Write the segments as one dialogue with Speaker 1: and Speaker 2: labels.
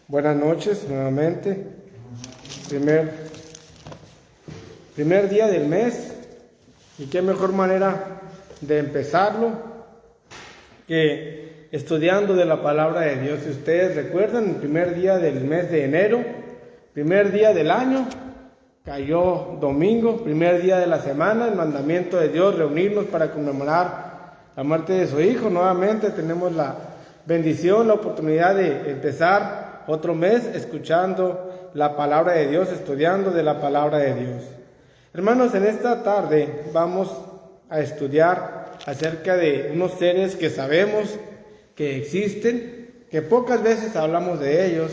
Speaker 1: Buenas noches nuevamente. Primer día del mes, y qué mejor manera de empezarlo que estudiando de la palabra de Dios. Si ustedes recuerdan, el primer día del mes de enero, primer día del año, cayó domingo, primer día de la semana, el mandamiento de Dios, reunirnos para conmemorar la muerte de su Hijo. Nuevamente tenemos la bendición, la oportunidad de empezar otro mes escuchando la palabra de Dios, estudiando de la palabra de Dios. Hermanos, en esta tarde vamos a estudiar acerca de unos seres que sabemos que existen, que pocas veces hablamos de ellos,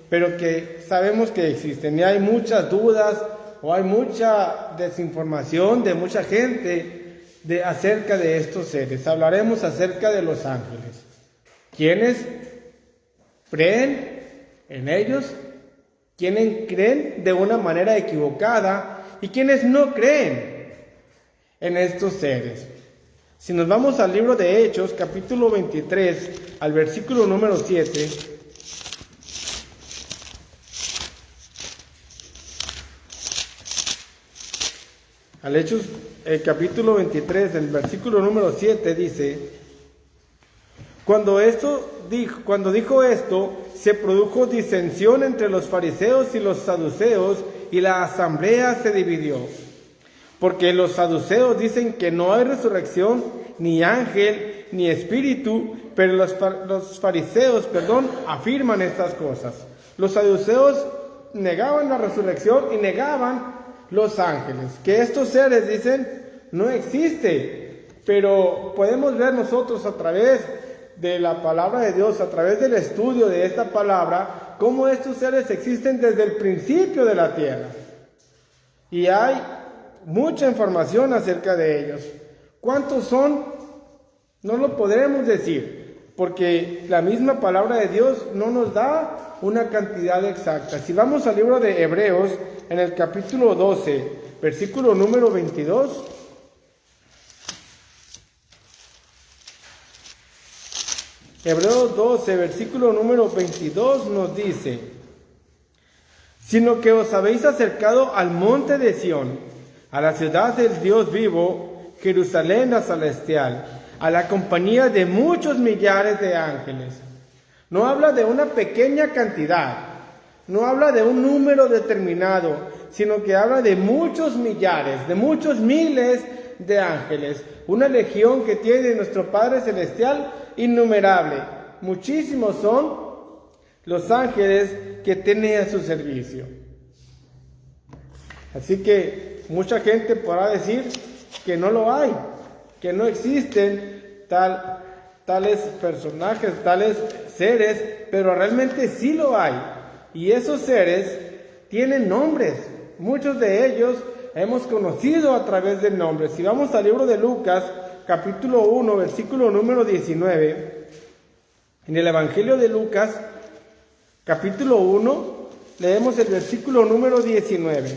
Speaker 1: pero que sabemos que existen. Y hay muchas dudas o hay mucha desinformación de mucha gente acerca de estos seres. Hablaremos acerca de los ángeles. ¿Quiénes creen en ellos? ¿Quiénes creen de una manera equivocada? ¿Y quiénes no creen en estos seres? Si nos vamos al libro de Hechos, capítulo 23, al versículo número 7, al Hechos, el capítulo 23, el versículo número 7 dice: Cuando dijo esto, se produjo disensión entre los fariseos y los saduceos, y la asamblea se dividió. Porque los saduceos dicen que no hay resurrección, ni ángel, ni espíritu, pero los fariseos, afirman estas cosas. Los saduceos negaban la resurrección y negaban los ángeles. Que estos seres, dicen, no existe. Pero podemos ver nosotros a través de la palabra de Dios, a través del estudio de esta palabra, cómo estos seres existen desde el principio de la tierra. Y hay mucha información acerca de ellos. ¿Cuántos son? No lo podremos decir, porque la misma palabra de Dios no nos da una cantidad exacta. Si vamos al libro de Hebreos, en el capítulo 12, versículo número 22, Hebreos 12, versículo número 22 nos dice: sino que os habéis acercado al monte de Sión, a la ciudad del Dios vivo, Jerusalén la celestial, a la compañía de muchos millares de ángeles. No habla de una pequeña cantidad, no habla de un número determinado, sino que habla de muchos millares, de muchos miles de ángeles. Una legión que tiene nuestro Padre Celestial innumerable. Muchísimos son los ángeles que tiene a su servicio. Así que mucha gente podrá decir que no lo hay, que no existen tales personajes, tales seres, pero realmente sí lo hay. Y esos seres tienen nombres. Muchos de ellos hemos conocido a través del nombre. Si vamos al libro de Lucas, capítulo 1, versículo número 19, en el Evangelio de Lucas, capítulo 1, leemos el versículo número 19.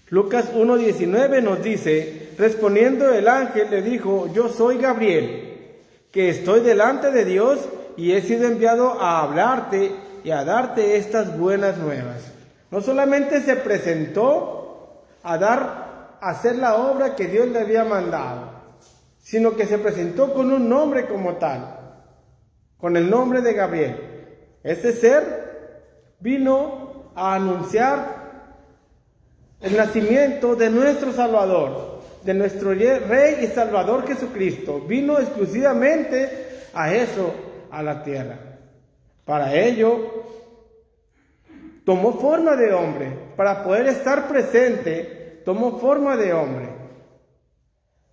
Speaker 1: Lucas 1:19 nos dice: respondiendo el ángel le dijo: yo soy Gabriel, que estoy delante de Dios y he sido enviado a hablarte y a darte estas buenas nuevas. No solamente se presentó a hacer la obra que Dios le había mandado, sino que se presentó con un nombre como tal, con el nombre de Gabriel. Este ser vino a anunciar el nacimiento de nuestro Salvador, de nuestro Rey y Salvador Jesucristo. Vino exclusivamente a eso, a la tierra. Para ello, tomó forma de hombre. Para poder estar presente, tomó forma de hombre.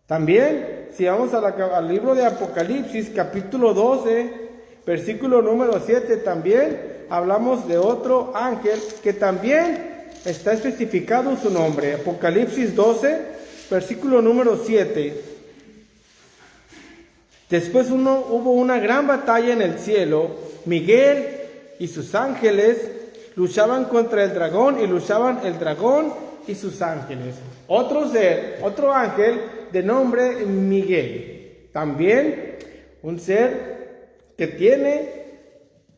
Speaker 1: También, si vamos al libro de Apocalipsis, capítulo 12, versículo número 7, también hablamos de otro ángel que también está especificado su nombre. Apocalipsis 12, versículo número 7. Después hubo una gran batalla en el cielo. Miguel y sus ángeles luchaban contra el dragón, y luchaban el dragón y sus ángeles. Otro ángel de nombre Miguel. También un ser que tiene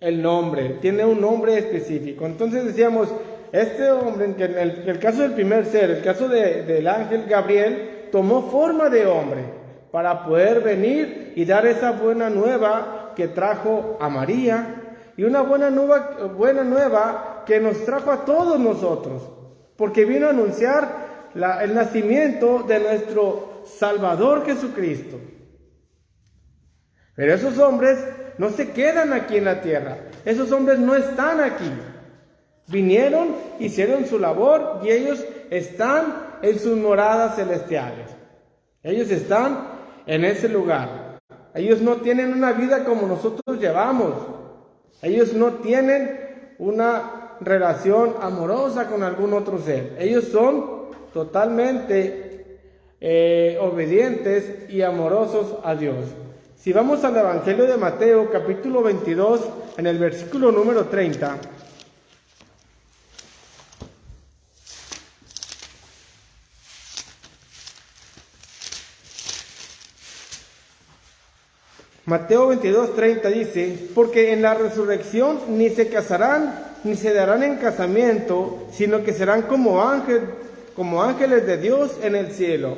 Speaker 1: el nombre, tiene un nombre específico. Entonces decíamos, este hombre, en el caso del primer ser, el caso del ángel Gabriel, tomó forma de hombre para poder venir y dar esa buena nueva que trajo a María, y una buena nueva que nos trajo a todos nosotros, porque vino a anunciar el nacimiento de nuestro Salvador Jesucristo. Pero esos hombres no se quedan aquí en la tierra, esos hombres no están aquí. Vinieron, hicieron su labor y ellos están en sus moradas celestiales. Ellos están en ese lugar. Ellos no tienen una vida como nosotros llevamos. Ellos no tienen una relación amorosa con algún otro ser. Ellos son totalmente obedientes y amorosos a Dios. Si vamos al Evangelio de Mateo, capítulo 22, en el versículo número 30. Mateo 22, 30 dice: porque en la resurrección ni se casarán, ni se darán en casamiento, sino que serán como ángeles de Dios en el cielo.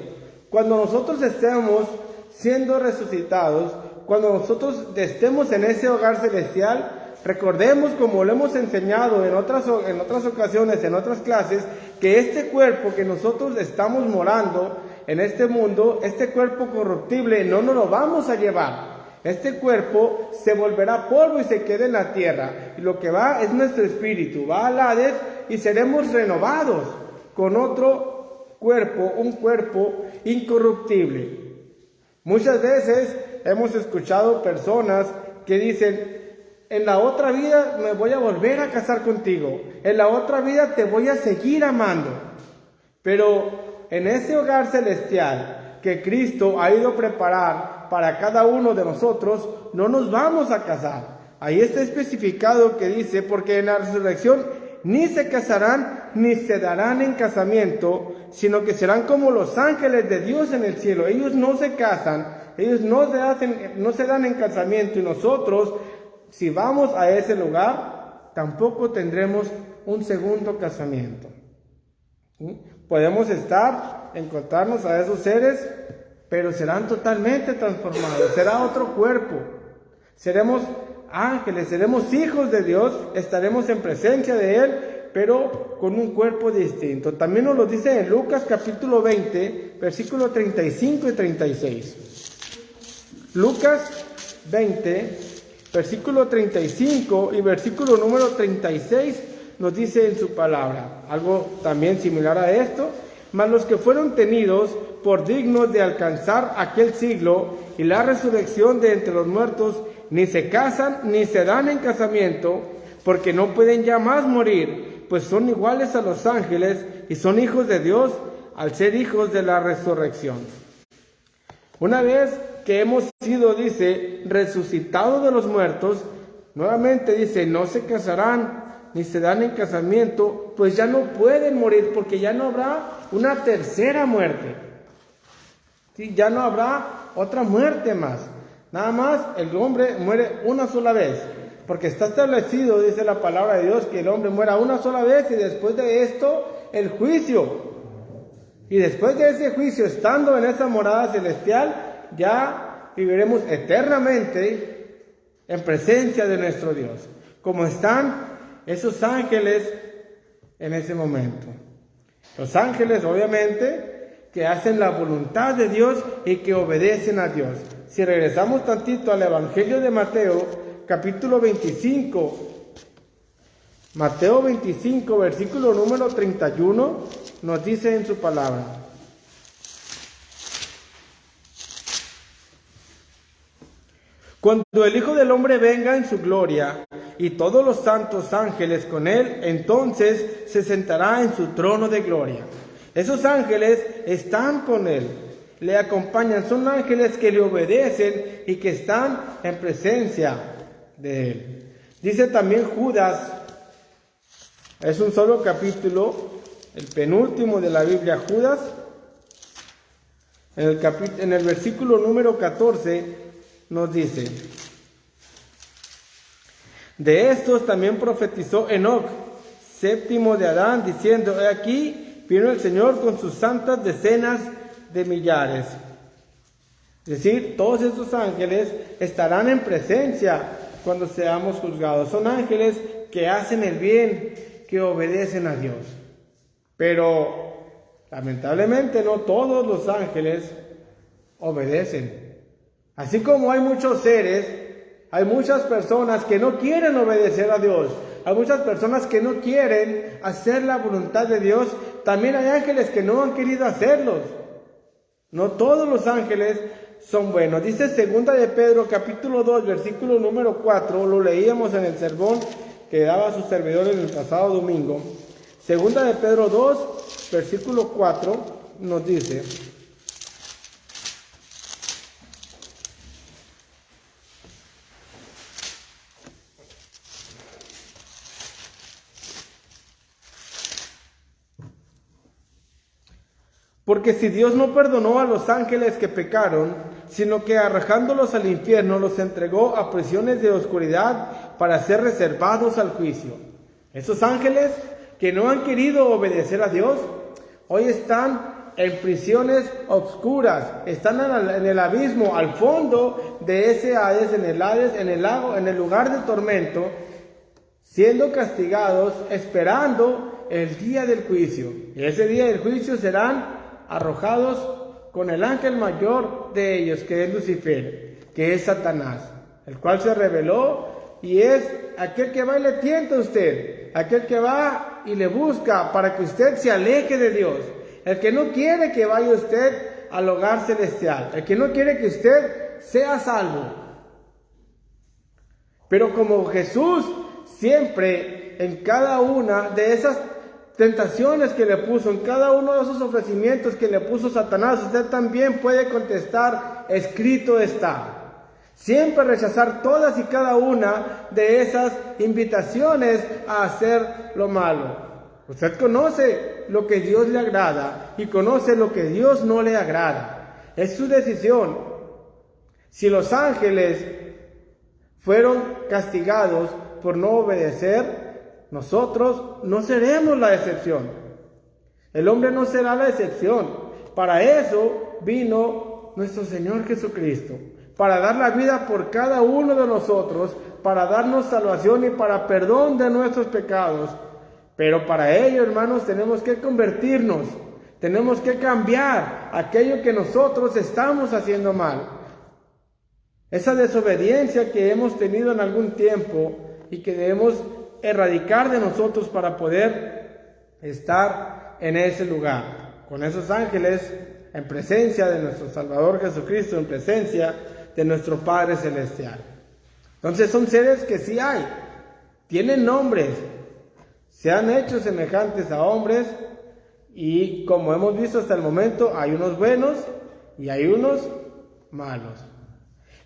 Speaker 1: Cuando nosotros estemos siendo resucitados, cuando nosotros estemos en ese hogar celestial, recordemos, como lo hemos enseñado en otras ocasiones, en otras clases, que este cuerpo que nosotros estamos morando en este mundo, este cuerpo corruptible, no nos lo vamos a llevar. Este cuerpo se volverá polvo y se queda en la tierra. Y lo que va es nuestro espíritu, va al Hades y seremos renovados con otro cuerpo, un cuerpo incorruptible. Muchas veces hemos escuchado personas que dicen: en la otra vida me voy a volver a casar contigo, en la otra vida te voy a seguir amando. Pero en ese hogar celestial que Cristo ha ido a preparar para cada uno de nosotros, no nos vamos a casar. Ahí está especificado que dice: porque en la resurrección ni se casarán ni se darán en casamiento, sino que serán como los ángeles de Dios en el cielo. Ellos no se casan, ellos no se dan en casamiento, y nosotros, si vamos a ese lugar, tampoco tendremos un segundo casamiento. ¿Sí? Podemos encontrarnos a esos seres, pero serán totalmente transformados, será otro cuerpo, seremos ángeles, seremos hijos de Dios, estaremos en presencia de Él, pero con un cuerpo distinto. También nos lo dice en Lucas capítulo 20, versículos 35 y 36. Lucas 20, versículo 35 y versículo número 36 nos dice en su palabra algo también similar a esto: mas los que fueron tenidos por dignos de alcanzar aquel siglo y la resurrección de entre los muertos, ni se casan ni se dan en casamiento, porque no pueden ya más morir, pues son iguales a los ángeles y son hijos de Dios al ser hijos de la resurrección. Una vez que hemos sido, dice, resucitados de los muertos, nuevamente dice: no se casarán ni se dan en casamiento, pues ya no pueden morir, porque ya no habrá una tercera muerte. ¿Sí? Ya no habrá otra muerte más. Nada más el hombre muere una sola vez, porque está establecido, dice la palabra de Dios, que el hombre muera una sola vez y después de esto el juicio. Y después de ese juicio, estando en esa morada celestial, ya viviremos eternamente en presencia de nuestro Dios, como están esos ángeles en ese momento. Los ángeles, obviamente, que hacen la voluntad de Dios y que obedecen a Dios. Si regresamos tantito al Evangelio de Mateo, capítulo 25, Mateo 25, versículo número 31, nos dice en su palabra: cuando el Hijo del Hombre venga en su gloria, y todos los santos ángeles con él, entonces se sentará en su trono de gloria. Esos ángeles están con él, le acompañan, son ángeles que le obedecen y que están en presencia de él. Dice también Judas, es un solo capítulo, el penúltimo de la Biblia, Judas, en el versículo número 14, nos dice: De estos también profetizó Enoc, séptimo de Adán, diciendo: he aquí, vino el Señor con sus santas decenas de millares. Es decir, todos estos ángeles estarán en presencia cuando seamos juzgados. Son ángeles que hacen el bien, que obedecen a Dios. Pero, lamentablemente, no todos los ángeles obedecen. Así como hay muchos seres, hay muchas personas que no quieren obedecer a Dios. Hay muchas personas que no quieren hacer la voluntad de Dios. También hay ángeles que no han querido hacerlos. No todos los ángeles son buenos. Dice 2 de Pedro, capítulo 2, versículo número 4. Lo leíamos en el sermón que daba sus servidores el pasado domingo. 2 de Pedro 2, versículo 4, nos dice: porque si Dios no perdonó a los ángeles que pecaron, sino que arrojándolos al infierno los entregó a prisiones de oscuridad para ser reservados al juicio. Esos ángeles que no han querido obedecer a Dios, hoy están en prisiones oscuras, están en el abismo, al fondo de ese Hades, en el Hades, en el lago, en el lugar de tormento, siendo castigados, esperando el día del juicio. Y ese día del juicio serán arrojados con el ángel mayor de ellos, que es Lucifer, que es Satanás, el cual se rebeló y es aquel que va y le tienta a usted, aquel que va y le busca para que usted se aleje de Dios, el que no quiere que vaya usted al hogar celestial, el que no quiere que usted sea salvo. Pero como Jesús siempre en cada una de esas tentaciones que le puso, en cada uno de esos ofrecimientos que le puso Satanás, usted también puede contestar: escrito está. Siempre rechazar todas y cada una de esas invitaciones a hacer lo malo. Usted conoce lo que Dios le agrada y conoce lo que Dios no le agrada. Es su decisión. Si los ángeles fueron castigados por no obedecer, nosotros no seremos la excepción. El hombre no será la excepción. Para eso vino nuestro Señor Jesucristo, para dar la vida por cada uno de nosotros, para darnos salvación y para perdón de nuestros pecados. Pero para ello, hermanos, tenemos que convertirnos, tenemos que cambiar aquello que nosotros estamos haciendo mal. Esa desobediencia que hemos tenido en algún tiempo y que debemos erradicar de nosotros para poder estar en ese lugar, con esos ángeles, en presencia de nuestro Salvador Jesucristo, en presencia de nuestro Padre Celestial. Entonces son seres que sí hay, tienen nombres, se han hecho semejantes a hombres y, como hemos visto hasta el momento, hay unos buenos y hay unos malos.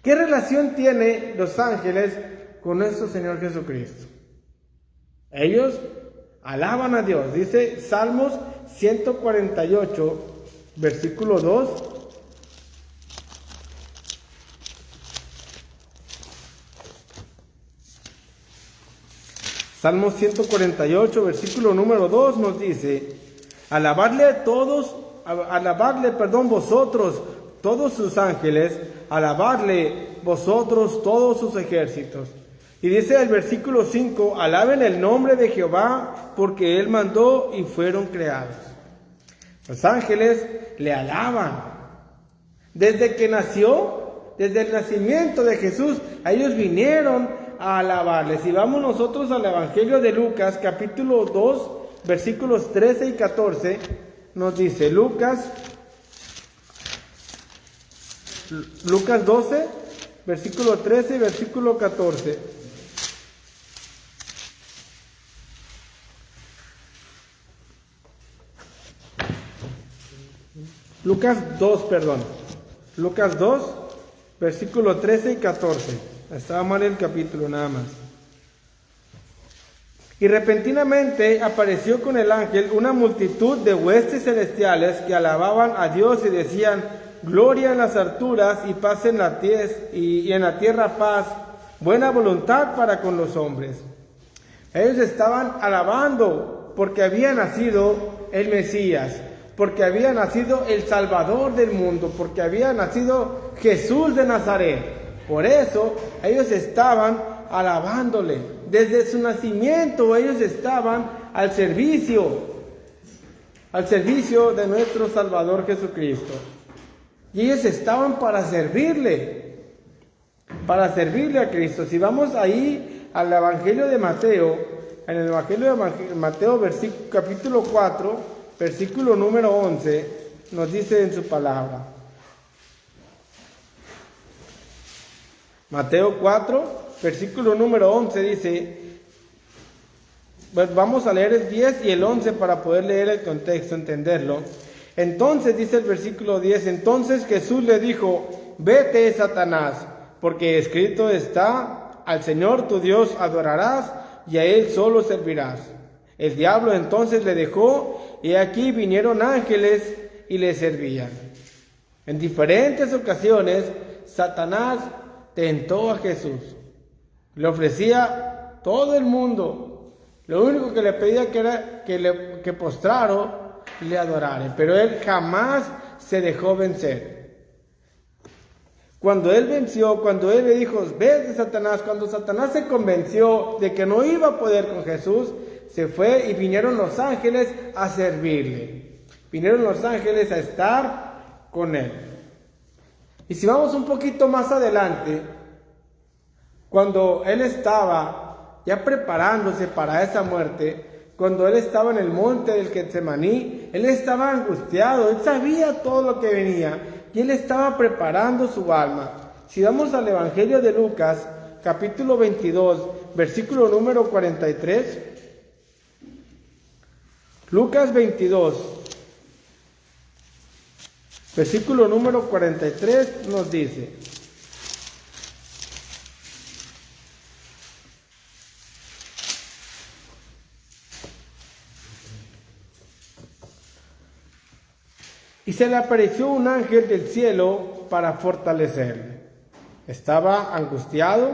Speaker 1: ¿Qué relación tienen los ángeles con nuestro Señor Jesucristo? Ellos alaban a Dios. Dice Salmos 148, versículo 2. Salmos 148, versículo número 2 nos dice: alabadle vosotros todos sus ángeles, alabadle vosotros todos sus ejércitos. Y dice el versículo 5: alaben el nombre de Jehová, porque Él mandó y fueron creados. Los ángeles le alaban. Desde que nació, desde el nacimiento de Jesús, ellos vinieron a alabarle. Si vamos nosotros al Evangelio de Lucas, capítulo 2, versículos 13 y 14, nos dice Lucas 12, versículo 13 y versículo 14. Lucas 2, versículo 13 y 14. Estaba mal el capítulo nada más. Y repentinamente apareció con el ángel una multitud de huestes celestiales que alababan a Dios y decían: gloria en las alturas y paz en la tierra, y en la tierra paz buena voluntad para con los hombres. Ellos estaban alabando porque había nacido el Mesías, porque había nacido el Salvador del mundo, porque había nacido Jesús de Nazaret. Por eso ellos estaban alabándole. Desde su nacimiento ellos estaban al servicio de nuestro Salvador Jesucristo. Y ellos estaban para servirle a Cristo. Si vamos ahí al Evangelio de Mateo, en el Evangelio de Mateo, capítulo 4, versículo número 11, nos dice en su palabra. Mateo 4, versículo número 11 dice, pues vamos a leer el 10 y el 11 para poder leer el contexto, entenderlo. Entonces dice el versículo 10, entonces Jesús le dijo, vete, Satanás, porque escrito está, al Señor tu Dios adorarás y a Él solo servirás. El diablo entonces le dejó y aquí vinieron ángeles y le servían. En diferentes ocasiones, Satanás tentó a Jesús. Le ofrecía todo el mundo. Lo único que le pedía que era que postrara y le adorara. Pero él jamás se dejó vencer. Cuando él venció, cuando él le dijo, vete, Satanás, cuando Satanás se convenció de que no iba a poder con Jesús, se fue y vinieron los ángeles a servirle. Vinieron los ángeles a estar con él. Y si vamos un poquito más adelante, cuando él estaba ya preparándose para esa muerte, cuando él estaba en el monte del Getsemaní, él estaba angustiado, él sabía todo lo que venía y él estaba preparando su alma. Si vamos al Evangelio de Lucas, capítulo 22, versículo número 43, Lucas 22, versículo número 43 nos dice, y se le apareció un ángel del cielo para fortalecerle. Estaba angustiado,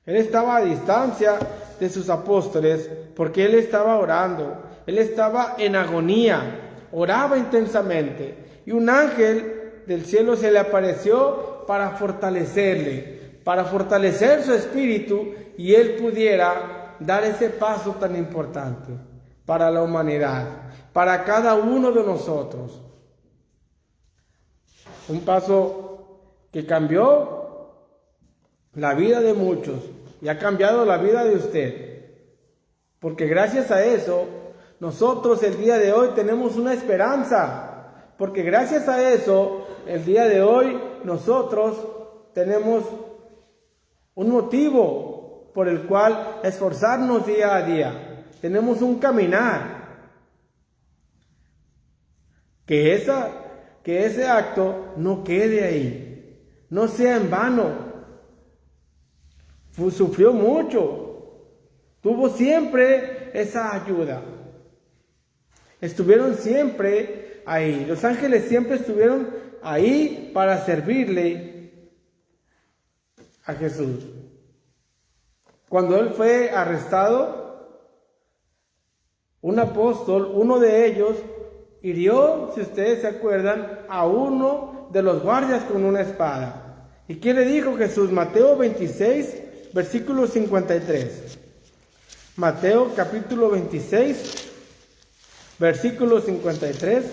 Speaker 1: él estaba a distancia de sus apóstoles porque él estaba orando, él estaba en agonía, oraba intensamente y un ángel del cielo se le apareció para fortalecerle, para fortalecer su espíritu y él pudiera dar ese paso tan importante para la humanidad, para cada uno de nosotros. Un paso que cambió la vida de muchos y ha cambiado la vida de usted. Porque gracias a eso, nosotros el día de hoy tenemos una esperanza. Porque gracias a eso, el día de hoy, nosotros tenemos un motivo por el cual esforzarnos día a día. Tenemos un caminar. Que ese acto no quede ahí, no sea en vano. Sufrió mucho, tuvo siempre esa ayuda. Estuvieron siempre ahí, los ángeles siempre estuvieron ahí para servirle a Jesús. Cuando él fue arrestado, un apóstol, uno de ellos, hirió, si ustedes se acuerdan, a uno de los guardias con una espada. ¿Y qué le dijo Jesús? Mateo 26, versículo 53. Mateo capítulo 26, versículo 53.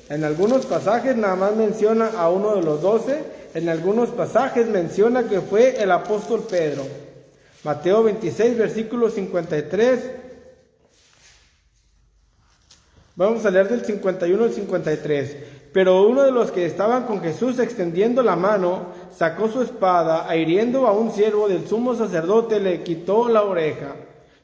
Speaker 1: En algunos pasajes nada más menciona a uno de los 12. En algunos pasajes menciona que fue el apóstol Pedro. Mateo 26, versículo 53. Vamos a leer del 51 al 53. Pero uno de los que estaban con Jesús extendiendo la mano, sacó su espada, e hiriendo a un siervo del sumo sacerdote, le quitó la oreja.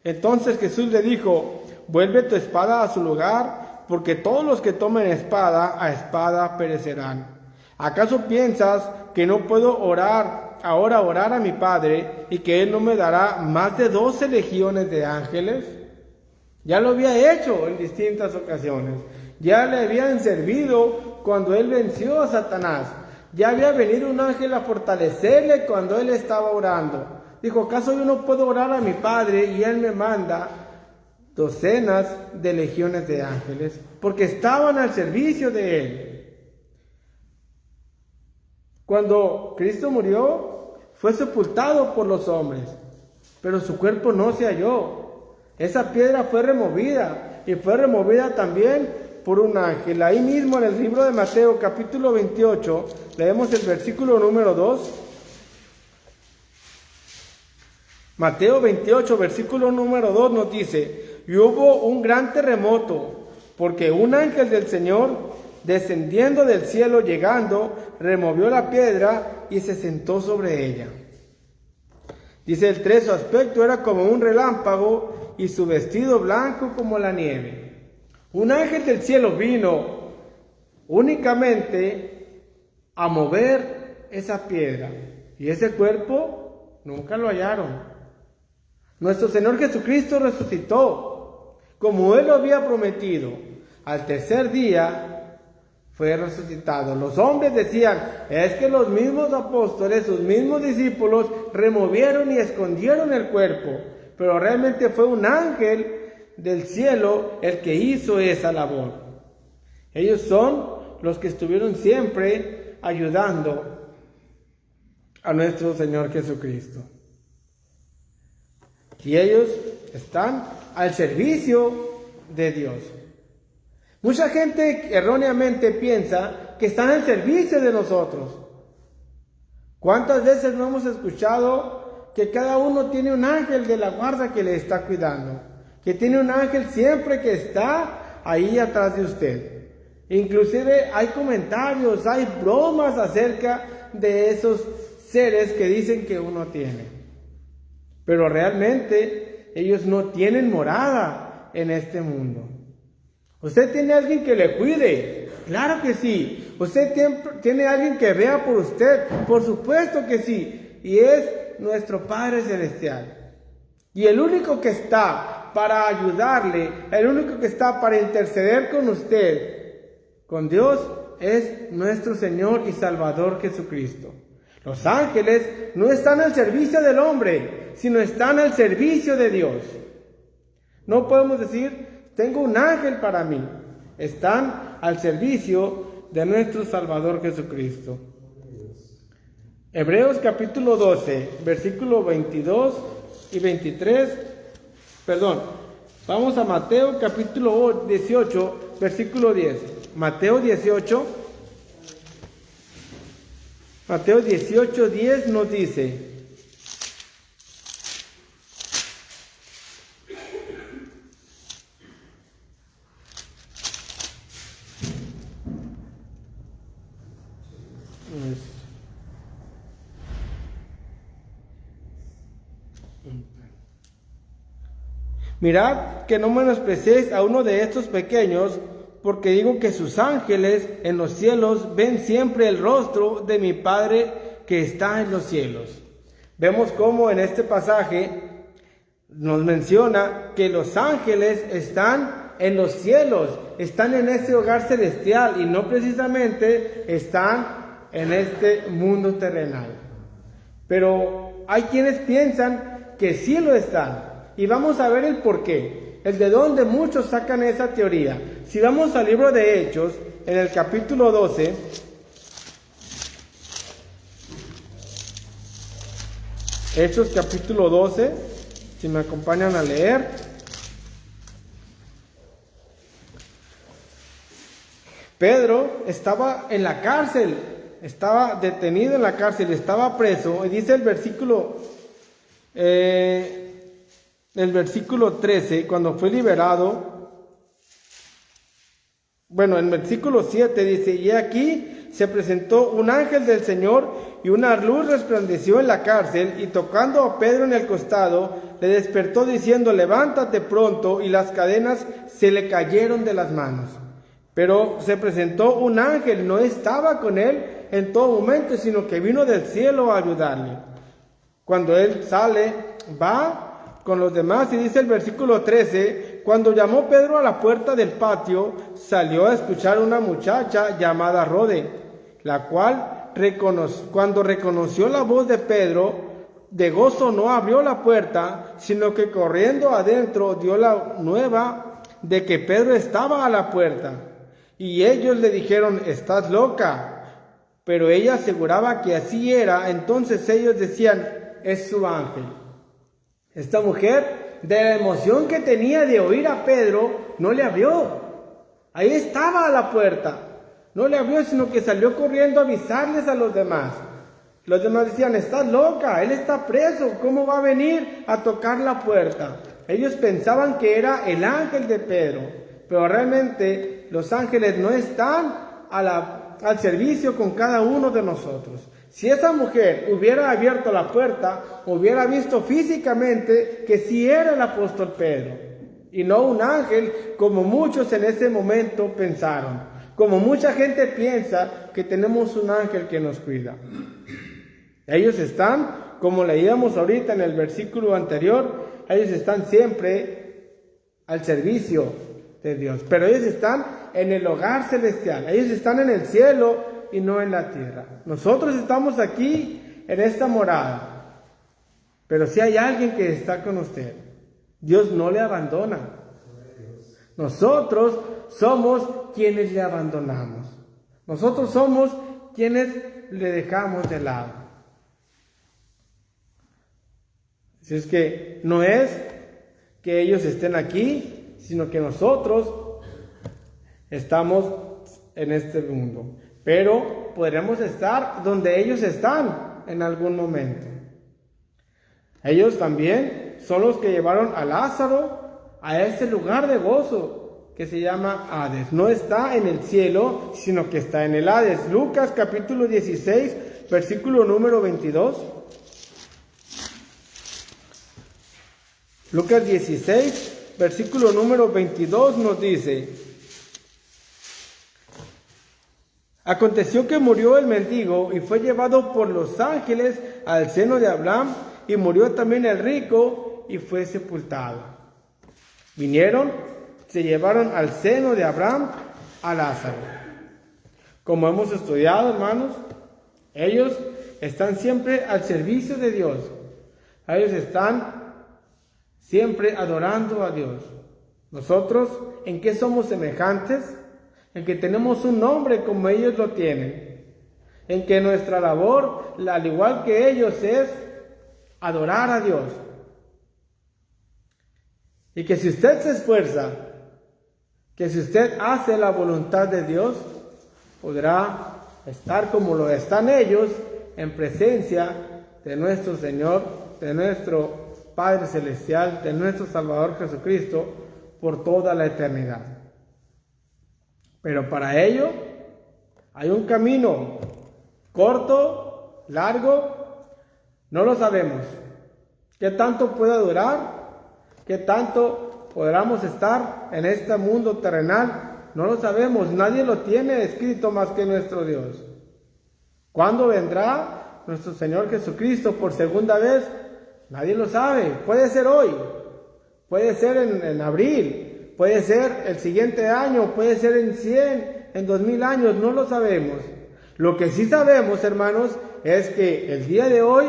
Speaker 1: Entonces Jesús le dijo, vuelve tu espada a su lugar, porque todos los que tomen espada, a espada perecerán. ¿Acaso piensas que no puedo orar a mi Padre, y que Él no me dará más de 12 legiones de ángeles? Ya lo había hecho en distintas ocasiones. Ya le habían servido cuando él venció a Satanás. Ya había venido un ángel a fortalecerle cuando él estaba orando. Dijo, ¿acaso yo no puedo orar a mi Padre y Él me manda docenas de legiones de ángeles? Porque estaban al servicio de Él. Cuando Cristo murió, fue sepultado por los hombres, pero su cuerpo no se halló. Esa piedra fue removida, y fue removida también por un ángel. Ahí mismo en el libro de Mateo, capítulo 28, leemos el versículo número 2. Mateo 28, versículo número 2 nos dice: y hubo un gran terremoto, porque un ángel del Señor, descendiendo del cielo, llegando, removió la piedra y se sentó sobre ella. Dice el 3, su aspecto era como un relámpago y su vestido blanco como la nieve. Un ángel del cielo vino únicamente a mover esa piedra, y ese cuerpo nunca lo hallaron. Nuestro Señor Jesucristo resucitó, como Él lo había prometido. Al tercer día fue resucitado. Los hombres decían, es que los mismos apóstoles, sus mismos discípulos, removieron y escondieron el cuerpo. Pero realmente fue un ángel del cielo el que hizo esa labor. Ellos son los que estuvieron siempre ayudando a nuestro Señor Jesucristo. Y ellos están al servicio de Dios. Mucha gente erróneamente piensa que están al servicio de nosotros. ¿Cuántas veces no hemos escuchado que cada uno tiene un ángel de la guarda que le está cuidando? Que tiene un ángel siempre que está ahí atrás de usted. Inclusive hay comentarios, hay bromas acerca de esos seres que dicen que uno tiene. Pero realmente ellos no tienen morada en este mundo. ¿Usted tiene alguien que le cuide? Claro que sí. ¿Usted tiene alguien que vea por usted? Por supuesto que sí. Y es nuestro Padre Celestial. Y el único que está para ayudarle, el único que está para interceder con usted, con Dios, es nuestro Señor y Salvador Jesucristo. Los ángeles no están al servicio del hombre, sino están al servicio de Dios. No podemos decir, tengo un ángel para mí. Están al servicio de nuestro Salvador Jesucristo. Hebreos capítulo 12, versículo 22 y 23. Vamos a Mateo capítulo 18, versículo 10. Mateo 18, 10 nos dice: mirad que no menosprecéis a uno de estos pequeños, porque digo que sus ángeles en los cielos ven siempre el rostro de mi Padre que está en los cielos. Vemos cómo en este pasaje nos menciona que los ángeles están en los cielos, están en ese hogar celestial y no precisamente están en este mundo terrenal. Pero hay quienes piensan que sí lo están. Y vamos a ver el porqué, el de dónde muchos sacan esa teoría. Si vamos al libro de Hechos, en el capítulo 12, Hechos capítulo 12, si me acompañan a leer. Pedro estaba en la cárcel, estaba detenido en la cárcel, estaba preso, y dice el versículo 13, cuando fue liberado, en el versículo 7 dice: y aquí se presentó un ángel del Señor, y una luz resplandeció en la cárcel, y tocando a Pedro en el costado, le despertó diciendo: levántate pronto, y las cadenas se le cayeron de las manos. Pero se presentó un ángel, no estaba con él en todo momento, sino que vino del cielo a ayudarle. Cuando él sale, va con los demás, y dice el versículo 13: cuando llamó Pedro a la puerta del patio, salió a escuchar una muchacha llamada Rode, la cual cuando reconoció la voz de Pedro, de gozo no abrió la puerta, sino que corriendo adentro dio la nueva de que Pedro estaba a la puerta. Y ellos le dijeron: estás loca. Pero ella aseguraba que así era. Entonces ellos decían: es su ángel. Esta mujer, de la emoción que tenía de oír a Pedro, no le abrió. Ahí estaba a la puerta. No le abrió, sino que salió corriendo a avisarles a los demás. Los demás decían: estás loca, él está preso, ¿cómo va a venir a tocar la puerta? Ellos pensaban que era el ángel de Pedro, pero realmente los ángeles no están al servicio con cada uno de nosotros. Si esa mujer hubiera abierto la puerta, hubiera visto físicamente que sí era el apóstol Pedro, y no un ángel, como muchos en ese momento pensaron. Como mucha gente piensa que tenemos un ángel que nos cuida. Ellos están, como leíamos ahorita en el versículo anterior, ellos están siempre al servicio de Dios. Pero ellos están en el hogar celestial. Ellos están en el cielo y no en la tierra. Nosotros estamos aquí en esta morada. Pero si hay alguien que está con usted, Dios no le abandona. Nosotros somos quienes le abandonamos. Nosotros somos quienes le dejamos de lado. Así es que no es que ellos estén aquí, sino que nosotros estamos en este mundo. Pero podremos estar donde ellos están en algún momento. Ellos también son los que llevaron a Lázaro a ese lugar de gozo que se llama Hades. No está en el cielo, sino que está en el Hades. Lucas capítulo 16, versículo número 22. Lucas 16, versículo número 22 nos dice: aconteció que murió el mendigo y fue llevado por los ángeles al seno de Abraham, y murió también el rico y fue sepultado. Vinieron, se llevaron al seno de Abraham a Lázaro. Como hemos estudiado, hermanos, ellos están siempre al servicio de Dios. Ellos están siempre adorando a Dios. Nosotros, ¿en qué somos semejantes? En que tenemos un nombre como ellos lo tienen. En que nuestra labor, al igual que ellos, es adorar a Dios. Y que si usted se esfuerza, que si usted hace la voluntad de Dios, podrá estar como lo están ellos, en presencia de nuestro Señor, de nuestro Padre Celestial, de nuestro Salvador Jesucristo, por toda la eternidad. Pero para ello hay un camino corto, largo, no lo sabemos. ¿Qué tanto puede durar? ¿Qué tanto podamos estar en este mundo terrenal? No lo sabemos, nadie lo tiene escrito más que nuestro Dios. ¿Cuándo vendrá nuestro Señor Jesucristo por segunda vez? Nadie lo sabe. Puede ser hoy, puede ser en abril, puede ser el siguiente año, puede ser en 100, en 2000 años, no lo sabemos. Lo que sí sabemos, hermanos, es que el día de hoy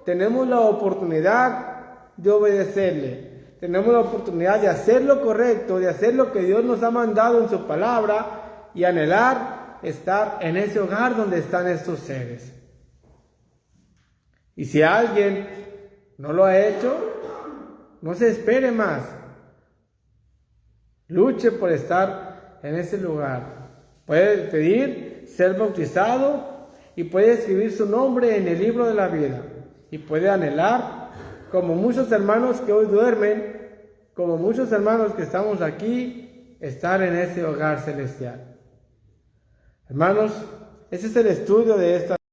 Speaker 1: tenemos la oportunidad de obedecerle. Tenemos la oportunidad de hacer lo correcto, de hacer lo que Dios nos ha mandado en su palabra y anhelar estar en ese hogar donde están estos seres. Y si alguien no lo ha hecho, no se espere más. Luche por estar en ese lugar. Puede pedir ser bautizado y puede escribir su nombre en el libro de la vida. Y puede anhelar, como muchos hermanos que hoy duermen, como muchos hermanos que estamos aquí, estar en ese hogar celestial. Hermanos, ese es el estudio de esta